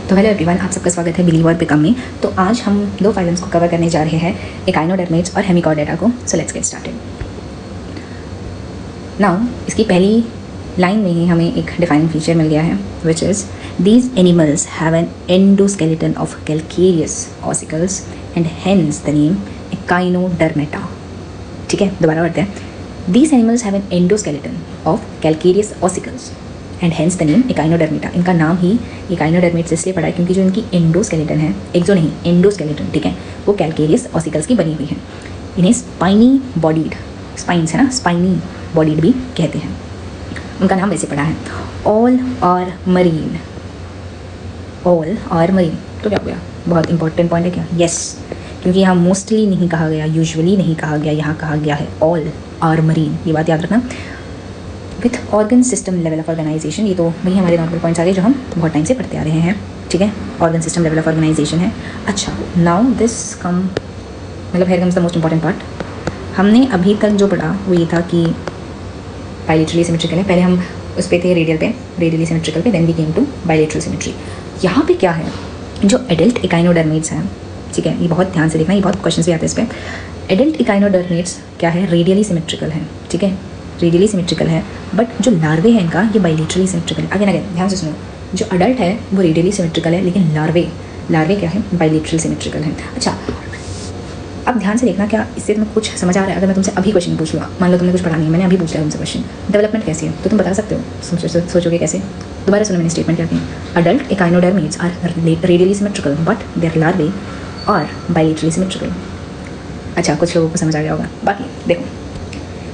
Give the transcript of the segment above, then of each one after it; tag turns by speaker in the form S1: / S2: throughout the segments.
S1: तो hello everyone, आप सबका स्वागत है बिलीव और बिकम में। तो आज हम दो फाइलम्स को कवर करने जा रहे हैं, एकाइनोडर्मेट्स और हेमिकॉर्डेटा को। So let's get started. Now इसकी पहली लाइन में ही हमें एक डिफाइनिंग फीचर मिल गया है, which is these animals have an endoskeleton of calcareous ossicles and hence the name echinodermata. ठीक है, दोबारा पढ़ते हैं। These animals have an endoskeleton of calcareous ossicles and hence the name echinodermata. इनका नाम ही एकाइनोडर्मेट्स इसलिए पड़ा है क्योंकि जो इनकी एंडोस्केलेटन है, एक्सो नहीं एंडोस्केलेटन, ठीक है, वो कैल्केरियस ऑसिकल्स की बनी हुई है। इन्हें स्पाइनी बॉडीड, स्पाइन्स है ना, स्पाइनी बॉडीड भी कहते हैं। उनका नाम वैसे पड़ा है, ऑल और मरीन। ऑल और मरीन तो क्या हो गया, बहुत इंपॉर्टेंट पॉइंट है क्या? यस, क्योंकि यहाँ मोस्टली नहीं कहा गया, यूजुअली नहीं कहा गया, यहाँ कहा गया है ऑल और मरीन। ये बात याद रखना। With organ system level of organisation, ये तो वही हमारे नॉर्मल पॉइंट्स आ गए जो हम बहुत टाइम से पढ़ते आ रहे हैं। ठीक है, organ system level of organisation है। अच्छा, नाउ दिस कम, मतलब here comes the most important part. हमने अभी तक जो पढ़ा वो ये था कि बायलेटरली सिमेट्रिकल है। पहले हम उस पे थे रेडियली सिमेट्रिकल पे, then we came to bilateral symmetry. यहाँ पे क्या है, जो एडल्ट एकाइनोडर्मेट्स हैं, ठीक है, ये बहुत ध्यान से देखना, ये बहुत क्वेश्चन भी आते हैं इस पर। एडल्ट एकाइनोडर्मेट्स क्या है, रेडियली सिमेट्रिकल है। ठीक है, रेडियली सिमेट्रिकल है, बट जो लार्वे है इनका ये बायलेटरली सिमेट्रिकल है। अगेन ध्यान से सुनो, जो अडल्ट है वो रेडियली सिमेट्रिकल है, लेकिन लार्वे क्या है, बायलेटरल सिमेट्रिकल है। अच्छा, अब ध्यान से देखना, क्या इससे तुम्हें कुछ समझ आ रहा है? अगर मैं तुमसे अभी क्वेश्चन पूछ लूँ, मान लो तुमने कुछ पढ़ा नहीं है, मैंने अभी पूछ लिया तुमसे क्वेश्चन, डेवलपमेंट कैसी है, तो तुम बता सकते हो। सोचोगे कैसे? दोबारा सुनो, मैंने स्टेटमेंट क्या की, adult echinoderms are radially symmetrical but their larvae और बायलेटरली सिमेट्रिकल। अच्छा, कुछ लोगों को समझ आ गया होगा। बाकी देखो,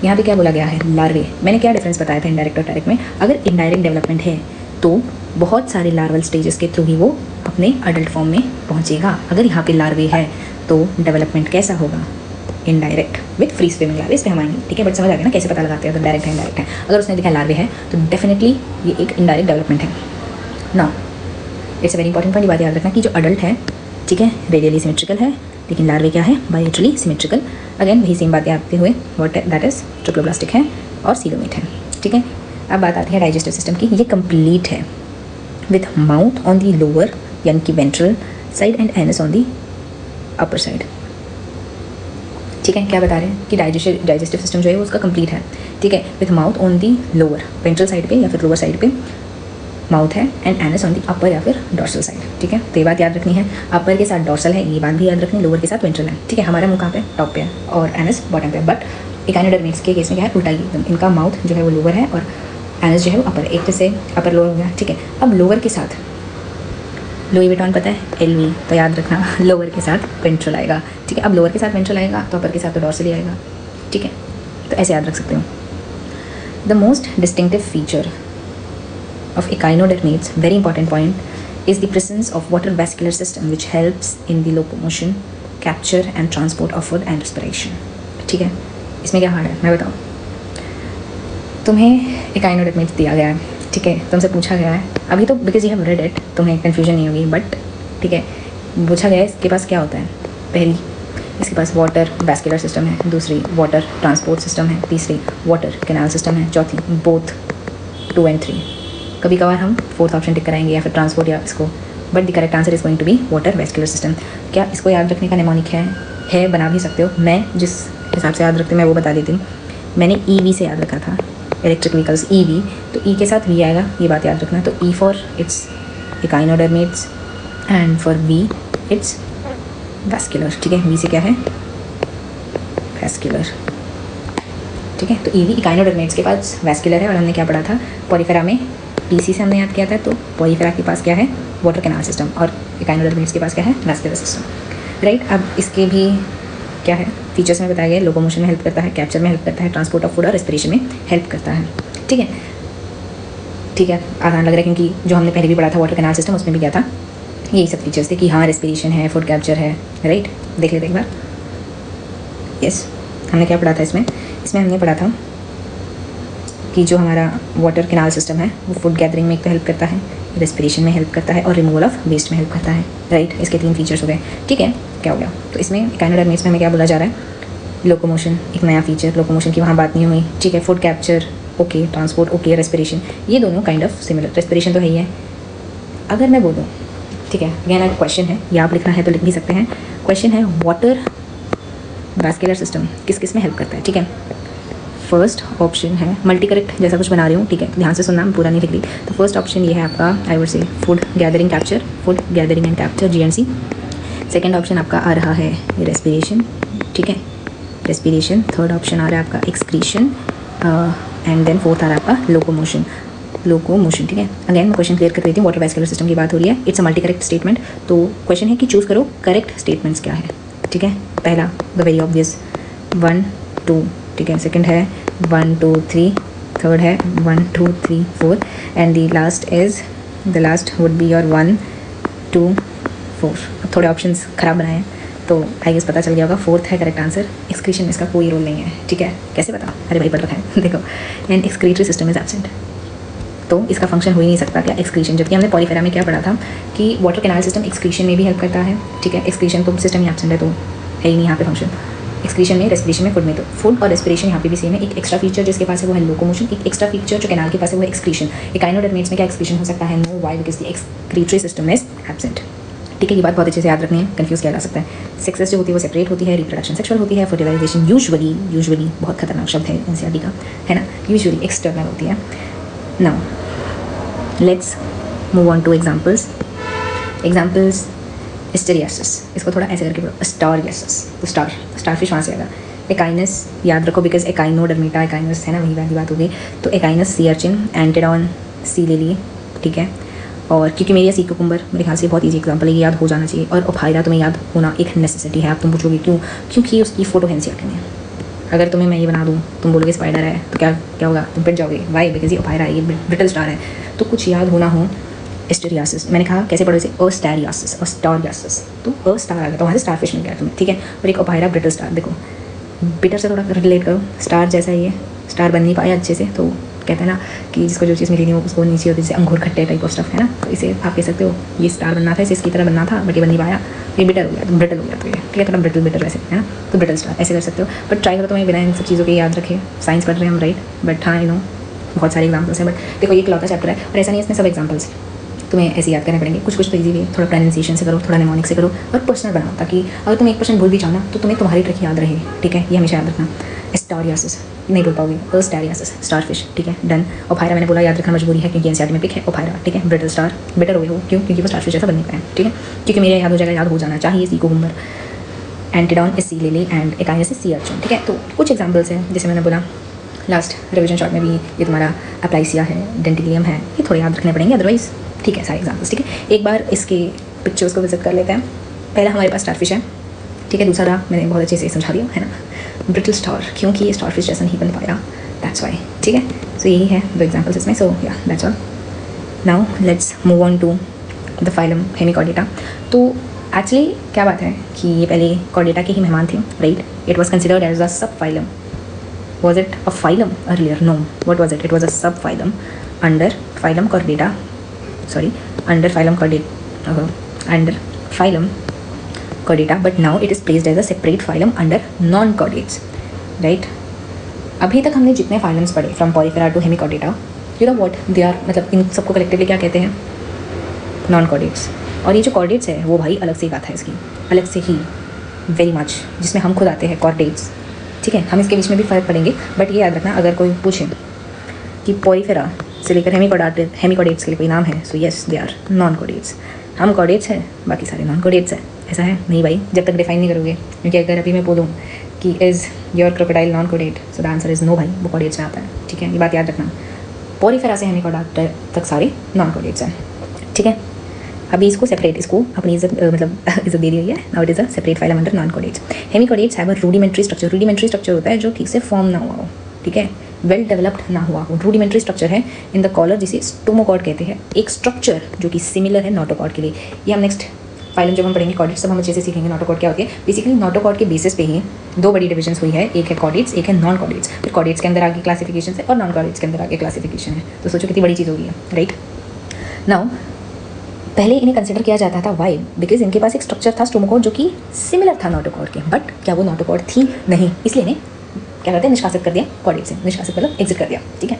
S1: यहाँ पे क्या बोला गया है, लार्वे। मैंने क्या डिफरेंस बताया था इनडायरेक्ट और डायरेक्ट में? अगर इनडायरेक्ट डेवलपमेंट है तो बहुत सारे लार्वल स्टेजेस के थ्रू ही वो अपने अडल्ट फॉर्म में पहुँचेगा। अगर यहाँ पे लार्वे है तो डेवलपमेंट कैसा होगा, इनडायरेक्ट विथ फ्री स्विमिंग लार्वे। इस पर हम आएंगे, ठीक है, बट समझ आ गया ना कैसे पता लगाते हैं अगर डायरेक्ट है इनडायरेक्ट है। अगर उसने लिखा लार्वे है तो डेफिनेटली ये एक इनडायरेक्ट डेवलपमेंट है ना। It's a very important point, ये बात याद रखना कि जो अडल्ट है, ठीक है, रेडियली सिमेट्रिकल है, लेकिन लार्वे क्या है, बायलेटरली सिमेट्रिकल। अगेन वही सेम बातें आते हुए, व्हाट दैट इज ट्रिप्लोब्लास्टिक है और सीलोमेट है। ठीक है, अब बात आती है डाइजेस्टिव सिस्टम की। ये कंप्लीट है with mouth on the lower यानी कि ventral side and anus on the upper side. ठीक है, क्या बता रहे हैं कि डाइजेस्टिव सिस्टम जो है वो उसका कंप्लीट है। ठीक है, with mouth on the lower, ventral side पे या फिर लोअर साइड पे माउथ है, एंड एनस ऑन दी अपर या फिर डॉर्सल साइड। ठीक है, तो ये बात याद रखनी है, अपर के साथ डॉर्सल है, ये बात भी याद रखनी, लोअर के साथ वेंट्रल है। ठीक है, हमारा मुंह कहाँ पे, टॉप पे है और एनस बॉटम पे है। बट एकाइनोडर्मेट्स के केस में क्या है, उल्टा ही एकदम, इनका माउथ जो है वो लोअर है और एनस जो है वो अपर, एक तरह से अपर लोअर हो गया। ठीक है, अब लोअर के साथ लुई विटॉन पता है, एलवी, तो याद रखना लोअर के साथ वेंट्रल आएगा। ठीक है, अब लोअर के साथ वेंट्रल आएगा तो अपर के साथ तो डॉर्सल ही आएगा। ठीक है, तो ऐसे याद रख सकते हो। The most distinctive feature of echinodermates, very important point, is the presence of water vascular system which helps in the locomotion, capture and transport of food and respiration. ठीक है, इसमें क्या हार्ड है मैं बताऊँ? तुम्हें echinodermates दिया गया है, ठीक है, तुमसे पूछा गया है अभी तो, because you have read it, तुम्हें कन्फ्यूजन नहीं होगी, बट ठीक है, पूछा गया है इसके पास क्या होता है। पहली, इसके पास वाटर वैस्कुलर सिस्टम है, दूसरी वाटर ट्रांसपोर्ट सिस्टम है, तीसरी वाटर कैनाल सिस्टम है, चौथी बोथ 2 and 3। कभी कभार हम फोर्थ ऑप्शन टिक कराएंगे या फिर ट्रांसपोर्ट या इसको, but the correct answer is going to be water vascular system. क्या इसको याद रखने का नेमोनिक है, बना भी सकते हो। मैं जिस हिसाब से याद रखती हूँ मैं वो बता देती हूँ। मैंने EV से याद रखा था, इलेक्ट्रिक व्हीकल्स EV, तो E के साथ V आएगा, ये बात याद रखना। तो E for it's echinoderms and for V it's vascular. ठीक है, V से क्या है, वैस्कुलर। ठीक है, तो EV एकाइनोडर्मेट्स के पास वैस्कुलर है। और हमने क्या पढ़ा था, पॉलीफेरा में PC से हमने याद किया था, तो पॉलीफेरा के पास क्या है, वाटर कैनाल सिस्टम, और एकाइनोडर्मेट्स के पास क्या है, वैस्कुलर सिस्टम। राइट, अब इसके भी क्या है फीचर्स में बताया गया, लोकोमोशन में हेल्प करता है, कैप्चर में हेल्प करता है, ट्रांसपोर्ट ऑफ फूड और रेस्पिरेशन में हेल्प करता है। ठीक है, ठीक है, आसान लग रहा है क्योंकि जो हमने पहले भी पढ़ा था वाटर कैनाल सिस्टम, उसमें भी क्या था, यही सब फीचर्स थे कि हाँ रेस्पिरेशन है, फूड कैप्चर है। राइट, देख लेते एक बार। यस, हमने क्या पढ़ा था इसमें हमने पढ़ा था कि जो हमारा वाटर कैनाल सिस्टम है वो फूड गैदरिंग में एक तो हेल्प करता है, रेस्पिरेशन में हेल्प करता है और रिमूवल ऑफ वेस्ट में हेल्प करता है। राइट, इसके 3 फीचर्स हो गए। ठीक है, क्या हो गया, तो इसमें एकाइनोडर्मेट्स में हमें क्या बोला जा रहा है, लोकोमोशन एक नया फीचर, लोकोमोशन की वहाँ बात नहीं हुई। ठीक है, food capture okay, transport okay, respiration ये दोनों काइंड ऑफ सिमिलर। रेस्पिरेशन तो है ही है। अगर मैं बोलूँ ठीक है। अगेन एक क्वेश्चन है, या आप लिखना है तो लिख भी सकते हैं। क्वेश्चन है वाटर वैस्कुलर सिस्टम किस किस में हेल्प करता है, ठीक है। फर्स्ट ऑप्शन है मल्टी करेक्ट जैसा कुछ बना रही हूँ, ठीक है, तो ध्यान से सुनना, पूरा नहीं लिख ली। तो फर्स्ट ऑप्शन ये है आपका, I would say food gathering capture, food gathering and capture GNC। Second option आपका आ रहा है रेस्पिरेशन, ठीक है, रेस्पिरेशन। थर्ड ऑप्शन आ रहा है आपका एक्सक्रीशन, एंड देन फोर्थ आ रहा है आपका लोकोमोशन, लोकोमोशन, ठीक है। अगेन मैं क्वेश्चन क्लियर कर देती हूँ, वाटर वैस्कुलर सिस्टम की बात हो रही है, it's a multi correct statement. तो क्वेश्चन है कि चूज़ करो करेक्ट स्टेटमेंट्स क्या है, ठीक है। पहला द वेरी ऑब्वियस 1 2, ठीक है। सेकंड है 1 2 3, थर्ड है 1 2 3 4, and the last would be your 1 2 4। अब थोड़े ऑप्शंस खराब बनाए हैं तो आई गेस पता चल गया होगा, फोर्थ है करेक्ट आंसर। एक्सक्रीशन में इसका कोई रोल नहीं है, ठीक है। कैसे पता, अरे भाई पढ़ रखा है देखो, and excretory system is absent, तो इसका फंक्शन हो ही नहीं सकता क्या एक्सक्रीशन, जबकि हमने पॉलीफेरा में क्या पढ़ा था कि वाटर कैनाल सिस्टम एक्सक्रीशन में भी हेल्प करता है, ठीक है। एक्सक्रीशन तो सिस्टम ही एब्सेंट है, तो है ही नहीं यहाँ पे फंक्शन। एक्सक्रीशन में, रेस्पिरेशन में, फूड में, तो फूड और रेस्पिरेशन यहाँ पे भी सेम है। एक एक्स्ट्रा फीचर जिसके पास है वो है लोकोमोशन, एक एक्स्ट्रा फीचर जो कैनाल के पास है वो है एक्सक्रीशन। एकाइनोडर्मेट्स में क्या एक्सक्रीशन हो सकता है, no, why, because the excretory system is absent, ठीक है। ये बात बहुत अच्छे से याद रखनी है, कंफ्यूज किया जा सकता है। सेक्सेस जो होती है वो सेपरेट होती है, रिप्रोडक्शन सेक्सुअल होती है, फर्टिलाइजेशन यूजुअली बहुत खतरनाक शब्द है एनसीईआरटी का, है ना, यूजुअली एक्सटर्नल होती है। Now let's move on to examples. स्टेरियासिस, इसको थोड़ा ऐसे करके पढ़ो, स्टारियासिस, तो स्टारफिश वहाँ से आएगा। एकाइनस याद रखो, बिकॉज एकाइनोडर्मेटा, एकाइनस है ना, वही वाली बात हो गई। तो Echinus sea urchin, Antedon sea lily, ठीक है। और क्योंकि मेरी सी कुकुम्बर मेरे ख्याल से बहुत ईजी एग्जाम्पल है, ये याद हो जाना चाहिए। और ओफायरा तुम्हें याद होना एक नेसेसिटी है। आप तुम पूछोगे क्यों, क्योंकि उसकी फोटो एनसीईआरटी में है। अगर तुम्हें मैं ये बना दूँ, तुम बोलोगे स्पाइडर है, तो क्या होगा, तुम पिट जाओगे, वाई, बिकॉज ये ओफायरा है, ये ब्रिटल स्टार है। तो कुछ याद होना हो, एस्टेरियासिस, मैंने कहा कैसे पढ़ो इसे, अस्टारियासिस, तो अ स्टार आ गया, तो वहाँ से स्टारफिश मिल गया तुम्हें, ठीक है। और एक ओफायरा ब्रिटल स्टार, देखो बिटर से थोड़ा रिलेट करो, स्टार जैसा ही है, स्टार बन नहीं पाया अच्छे से, तो कहते हैं ना कि जिसको जो चीज़ मिली नहीं वो उसको नीचे होती, जैसे अंगूर खट्टे टाइप ऑफ स्टफ है ना, तो इसे आप कह सकते हो ये स्टार बनना था, इसे इसकी तरह बनना था, बट ये बन नहीं पाया, ये बिटर हो गया, तो ब्रिटल हो गया, तो ये ठीक है, थोड़ा ब्रिटल वैसे है ना, तो ब्रिटल स्टार ऐसे कर सकते हो। बट ट्राई करो तुम्हें बिना इन सब चीज़ों के याद रखे, साइंस पढ़ रहे हैं हम, राइट, बट हाँ, यू नो बहुत सारे एग्जाम्पल्स हैं, बट देखो ये इकलौता चैप्टर है, और ऐसा नहीं है इसमें सब एग्जाम्पल्स तुम्हें ऐसे याद करने पड़ेंगे। कुछ तो ईजी भी, थोड़ा प्रोनाउंसिएशन से करो, थोड़ा निमोनिक से करो, और पर्सनल बनाओ, ताकि अगर तुम 1% भूल भी जाओ ना, तो तुम्हें तुम्हारी ट्रिक याद रहे, ठीक है, ये हमेशा याद रखना। स्टारियासिस नहीं भूल पाओगे, अस्टारियासिस, स्टारफिश, ठीक है, डन। ओफायरा मैंने बोला याद रखना मजबूरी है, क्योंकि एनसीईआरटी में पिक है ओफायरा, ठीक है। ब्रिटल स्टार बेटर हो गया, वो क्यों, क्योंकि वो स्टारफिश जैसा बन नहीं पाया, ठीक है, क्योंकि मेरे याद हो जाएगा, याद हो जाना चाहिए। Sea cucumber, Antedon is sea lily, and echinus is sea urchin, ठीक है। तो कुछ एग्जाम्पल्स हैं, जैसे मैंने बोला लास्ट रिविजन शॉर्ट में भी, ये तुम्हारा अप्लाइसिया है, डेंटिलियम है, ये थोड़े याद रखने पड़ेंगे, अदरवाइज ठीक है सारे एग्जाम्पल्स, ठीक है। एक बार इसके पिक्चर्स को विजिट कर लेते हैं। पहला हमारे पास स्टारफिश है, ठीक है। दूसरा मैंने बहुत अच्छे से समझा दिया है ना, ब्रिटल स्टार, क्योंकि ये स्टारफिश जैसा नहीं बन पाया, दैट्स वाई, ठीक है। सो यही है दो एग्जाम्पल्स इसमें, सो या that's all. Now let's move on to the phylum hemichordata. तो एक्चुअली क्या बात है कि ये पहले कॉर्डेटा के ही मेहमान थे, right. It was considered as a sub phylum. Was it a phylum earlier? No. What was it? It was a subphylum under phylum Chordata. Under phylum Chordata, but now it is placed as a separate phylum under non-chordates, right? अभी तक हमने जितने phylums पढ़े from porifera to hemichordata, you know what they are, मतलब इन सबको collectively क्या कहते हैं, नॉन कॉर्डेट्स। और ये जो कॉर्डेट्स है वो भाई अलग से ही बात है इसकी, अलग से ही वेरी मच, जिसमें हम खुद आते हैं कॉर्डेट्स, ठीक है। हम इसके बीच में भी फ़र्क पड़ेंगे, बट ये याद रखना अगर कोई पूछे कि पॉलीफेरा से लेकर हेमिकॉर्डेट्स के लिए कोई नाम है, so yes they are non chordates. हम कॉर्डेट्स हैं, बाकी सारे नॉन कॉर्डेट्स हैं, ऐसा है नहीं भाई, जब तक डिफाइन नहीं करोगे। क्योंकि अगर अभी मैं बोलूँ कि is your crocodile non chordate, so the answer is no भाई, वो कॉर्डेट्स में आता है, ठीक है। ये बात याद रखना, पॉलीफेरा से हेमिकॉर्डेट तक सारे नॉन कॉर्डेट्स हैं, ठीक है। अभी इसको सेपरेट, इसको अपनी इज्जत मतलब इज्जत दे दी है, now it is a separate phylum under non chordates. Hemichordates have a rudimentary structure. Rudimentary structure होता है जो ठीक से फॉर्म ना हुआ हो, ठीक है, वेल डेवलप्ड ना हुआ हो। रूडिमेंट्री स्ट्रक्चर है इन द कॉलर, जिसे स्टोमोकॉर्ड कहते हैं, एक स्ट्रक्चर जो कि सिमिलर है नोटोकॉर्ड के लिए। ये हम नेक्स्ट फाइलम जब हम पढ़ेंगे कॉर्डेट्स, तब हम अच्छे से सीखेंगे नोटोकॉर्ड क्या होती है। बेसिकली नोटोकॉर्ड के बेसिस पे ही दो बड़ी डिविजन्स हुई है, एक है कॉर्डेट्स, एक है नॉन कॉर्डेट्स। फिर कॉर्डेट्स के अंदर आगे क्लासिफिकेशन है और नॉन कॉर्डेट्स के अंदर आगे क्लासिफिकेशन है, तो सोचो कितनी बड़ी चीज़ होगी, राइट। नाउ पहले इन्हें कंसिडर किया जाता था, वाई, बिकॉज इनके पास एक स्ट्रक्चर था स्टोमोकॉर्ड जो कि सिमिलर था नोटोकॉर्ड के, बट क्या वो नोटोकॉर्ड थी, नहीं, इसलिए इन्हें क्या करते हैं, निष्कासित कर दिया कॉर्डेट से, निष्कासित मतलब एग्जिट कर दिया, ठीक है।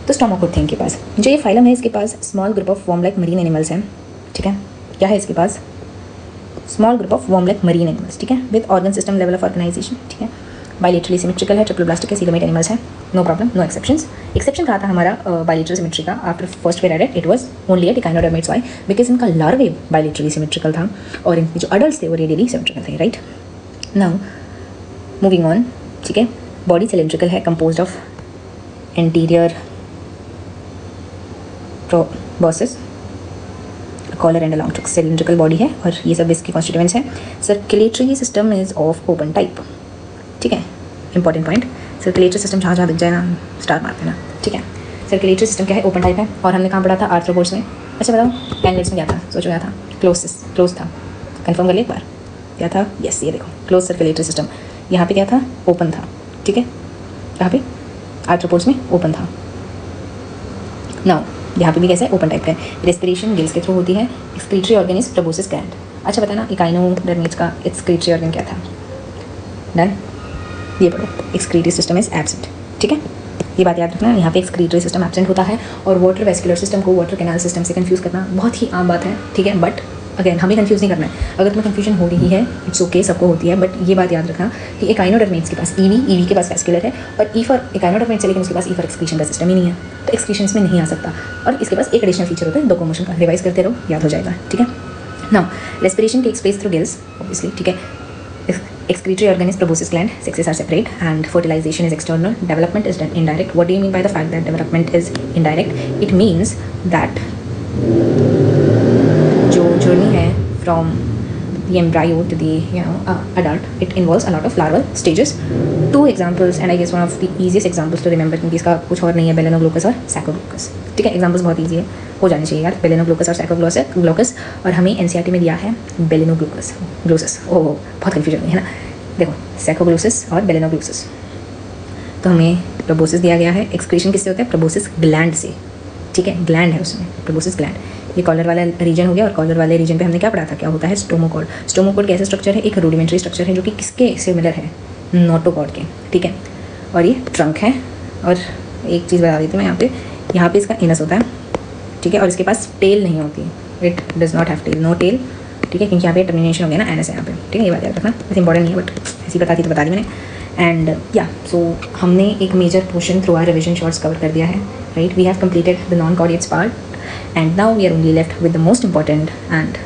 S1: तो स्टोमोकॉर्ड थे इनके पास। जो ये फाइलम है इसके पास small group of form like marine animals हैं, ठीक है। क्या है इसके पास, small group of worm like marine animals, ठीक है, with organ system level of organisation, ठीक है, बायलेटरली सिमेट्रिकल है, ट्रिप्लोब्लास्टिक है, सीलोमेट एनिमल्स है, no problem, no exceptions. Exception कहा था हमारा बायलेटरल सिमेट्री का, after first we read it was only at echinoderms, why because इनका लार्वे बायलेटरली सिमेट्रिकल था और इनके जो अडल्ट थे वो रेडियली सिमेट्रिकल थे, राइट। नाउ मूविंग ऑन, ठीक है, बॉडी सिलेंड्रिकल है, composed of anterior proboscis, collar and long trunk, cylindrical body है और ये सब इसकी कॉन्स्टिट्यूएंट्स हैं। Circulatory system is of open type, ठीक है, इंपॉर्टेंट पॉइंट, सर्कुलेटरी सिस्टम जहाँ जहाँ दिख जाए ना स्टार मारते ना, ठीक है। सर्कुलेटरी सिस्टम क्या है, ओपन टाइप है और हमने कहाँ पढ़ा था, आर्थ्रोपोड्स में। अच्छा बताओ कैंडिडेट्स में क्या था, सोचो क्या था, क्लोज था, कंफर्म कर लिया एक बार, क्या था, यस ये देखो क्लोज सर्कुलेटरी सिस्टम, यहाँ पे क्या था, ओपन था, ठीक है, यहाँ पे आर्थ्रोपोड्स में ओपन था। नाउ यहाँ पे भी कैसा है, ओपन टाइप का है। रेस्पिरेशन गिल्स के थ्रू होती है। Excretory organ is proboscis gland. अच्छा बताना इकाइनोडर्मेट्स का एक्सक्रीटरी ऑर्गन क्या था, डन, ये पढ़ो, एक्सक्रीटरी सिस्टम इज एब्सेंट, ठीक है, ये बात याद रखना, यहाँ पे एक्सक्रीटरी सिस्टम एब्सेंट होता है और वाटर वेस्कुलर सिस्टम को वाटर कैनाल सिस्टम से कंफ्यूज करना बहुत ही आम बात है, ठीक है, बट अगेन हमें कंफ्यूज नहीं करना है। अगर तुम्हें कंफ्यूजन हो रही है इट्स ओके, सबको होती है, बट ये बात याद रखना कि इकाइनोडर्मेट्स के पास ईवी के पास वेस्कुलर है और ई फॉर इकाइनोडर्मेट्स है, लेकिन उसके पास ई फॉर एक्सक्रीशन का सिस्टम ही नहीं है, तो एक्सक्रीशन इसमें नहीं आ सकता। और इसके पास एक एडिशनल फीचर होता है लोकोमोशन का, रिवाइज करते रहो, याद हो जाएगा, ठीक है। Now respiration takes place through gills obviously, ठीक है। Excretory organ is proboscis gland, sexes are separate, and fertilization is external. Development is done indirect. What do you mean by the fact that development is indirect? It means that जो journey है from the embryo to the adult, it involves a lot of larval stages. Two examples, and I guess one of the easiest examples to remember, क्योंकि इसका कुछ और नहीं है, बेलेनोग्लोकस और सैकोग्लोकस, ठीक है। एग्जाम्पल्स बहुत ईजी है, हो जाने चाहिए यार, बेलेनोग्लोकस और सैकोग्लोकस, और हमें एनसीईआरटी में दिया है बेलेनोग्लोकस, ओह बहुत कन्फ्यूजन है ना। देखो सैकोग्लोसिस और बेलेनोग्लोसिस, तो हमें प्रोबोसिस दिया गया है। एक्सक्रीशन किससे होता है, प्रोबोसिस ग्लैंड से, ठीक है, ग्लैंड है उसमें, प्रोबोसिस ग्लैंड। ये कॉलर वाला रीजन हो गया, और कॉलर वाले रीजन पे हमने क्या पढ़ा था, क्या होता है, स्टोमोकॉर्ड। स्टोमोकॉर्ड कैसा स्ट्रक्चर है, एक रूडिमेंट्री स्ट्रक्चर है जो कि किसके सिमिलर है, नोटोकॉर्ड के, ठीक है। और ये ट्रंक है, और एक चीज़ बता देती हूँ मैं यहाँ पे इसका इनस होता है, ठीक है, और इसके पास टेल नहीं होती, it does not have tail, no tail, ठीक है, क्योंकि यहाँ पे टर्मिनेशन हो गया ना एनएस है यहाँ पे, ठीक है, ये बात याद रखना, वैसे इंपॉर्टेंट नहीं है बट ऐसी बता दी तो बता दी मैंने। एंड या सो हमने एक major portion through our revision shorts cover कर दिया है, right. We have completed the non chordates part and now we are only left with the most important and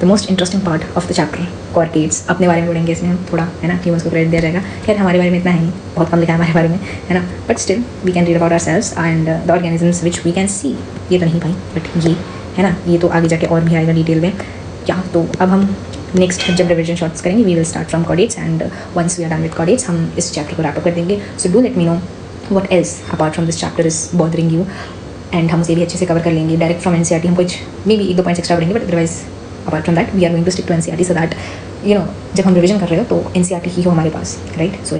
S1: the most interesting part of the chapter, chordates. अपने बारे में पढ़ेंगे इसमें हम थोड़ा, है ना, ह्यूमन्स को क्रेडिट दिया जाएगा। खैर हमारे बारे में इतना है नहीं, बहुत कम लिखा है हमारे बारे में, है ना, but still we can read about ourselves and the organisms which we can see. ये तो नहीं भाई, बट ये है ना, ये तो आगे जाके और भी आएगा डिटेल में क्या। तो अब हम नेक्स्ट जब रिविजन शॉर्ट्स करेंगे, we will start from chordates and once we are done with chordates हम इस चैप्टर को रैप अप कर देंगे। So do let me know what else apart from this chapter is bothering you, and हम उसे भी अच्छे से कवर कर लेंगे। डायरेक्ट फ्रॉम एनसीईआरटी हम कुछ मे बी 1-2 पॉइंट्स एक्स्ट्रा पढ़ेंगे, but otherwise apart from that we are going to stick to NCERT, so that जब हम रिविजन कर रहे हो तो एनसीईआरटी ही हो हमारे पास, राइट। सो